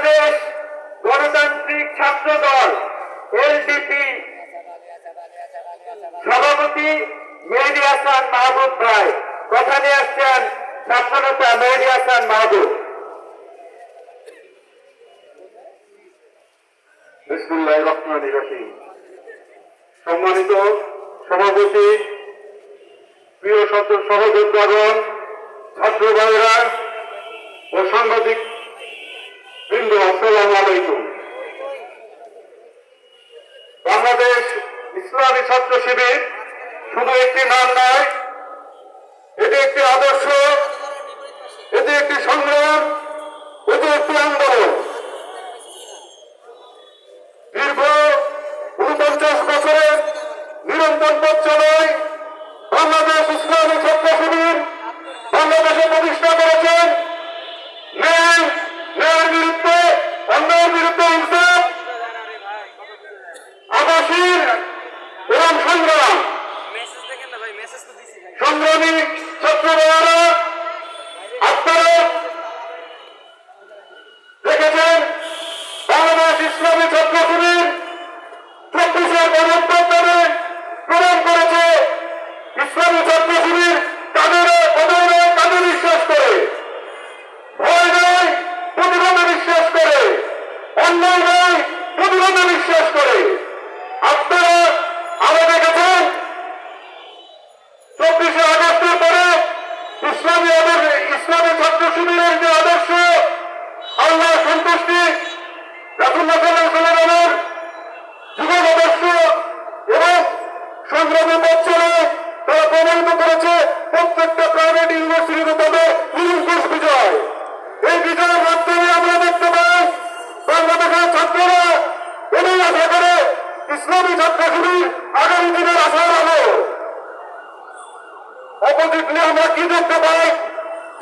বাংলাদেশ গণতান্ত্রিক ছাত্র দল এলডিপি সভাপতি মেহেদী হাসান মাহবুব ভাই কথা নিয়ে আসছেন। ছাত্রনেতা মেহেদী হাসান মাহবুব। বিসমিল্লাহির রহমানির রহিম। সম্মানিত সভাপতি, প্রিয় সহযোদ্ধাগণ, ছাত্র ভাইরা ও সাংবাদিক বৃন্দ, আসসালামু আলাইকুম। বাংলাদেশ ইসলামী ছাত্র শিবির শুধু একটি নাম নয়, এটি একটি আদর্শ, এটি একটি সংগ্রাম, এটি একটি আন্দোলন। দীর্ঘ 49 বছরের নিরন্তর পথ চলায় বাংলাদেশ ইসলামী ছাত্র শিবির বাংলাদেশে প্রতিষ্ঠা করেছেন ন্যায়ের বিরুদ্ধে, অন্যায়ের বিরুদ্ধে ইনসাফ, আবাসীর এবং সংগ্রাম। সংগ্রামী ছাত্র ভাইয়েরা, আপনারা দেখেছেন বাংলাদেশ ইসলামী ছাত্র শিবির 24 গণঅভ্যুত্থানে প্রমাণ করেছে ইসলামী ছাত্র শিবির তাদের বিশ্বাস করে, ভয় নয় প্রতিবাদে বিশ্বাস করে, অন্যায় নয় প্রতিবাদে বিশ্বাস করে। আপনারা আরো দেখেছেন 24শে আগস্টের পরে ইসলামী ছাত্র শিবিরের যে আদর্শ, আল্লাহ সন্তুষ্টি, রাসূলুল্লাহ সাল্লাল্লাহু আলাইহি ওয়াসাল্লামের জীবন আদর্শ এবং সংগ্রামী পথ চলে তারা প্রমাণিত করেছে। প্রত্যেকটা প্রাইভেট ইউনিভার্সিটিতে তাদের নিরঙ্কুশ বিজয়। এই বিজয়ের মাধ্যমে আমরা দেখতে পাই বাংলাদেশের ছাত্ররা এবং আশা করে ইসলামী ছাত্র শিবির আগামী দিনের আশার আলো। অপোজিটলি আমরা কি দেখতে পাই,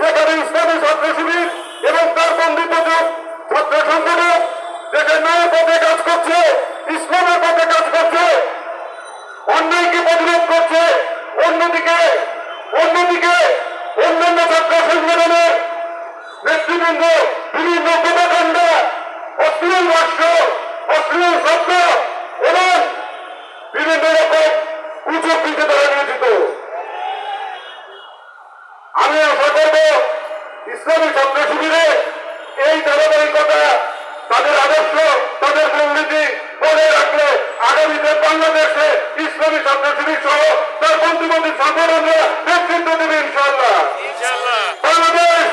যেখানে ইসলামী ছাত্র শিবির এবং তার বন্দিত ছাত্র সংগঠন দেশের ন্যায় পথে কাজ করছে, ইসলামের পথে কাজ করছে, অন্যায়কে প্রতিরোধ করছে। অন্যদিকে অন্যান্য ছাত্র সংগঠনের নেতৃবৃন্দ বিভিন্ন প্রভাকাণ্ড, অশ্লীল ভাষ্য, অশ্লীল শব্দ এবং বিভিন্ন রকম কুচক্রিতে তারা নিয়োজিত। আমি আশা করব ইসলামী ছাত্র শিবিরে এই ধারাবাহিকতা, তাদের আদর্শ, তাদের মূলনীতি বজায় রাখলে আগামীতে বাংলাদেশে ইসলামী ছাত্র শিবির সহ তার বন্ধুবান্ধব সংগঠনরা নেতৃত্ব দেবে ইনশাআল্লাহ। বাংলাদেশ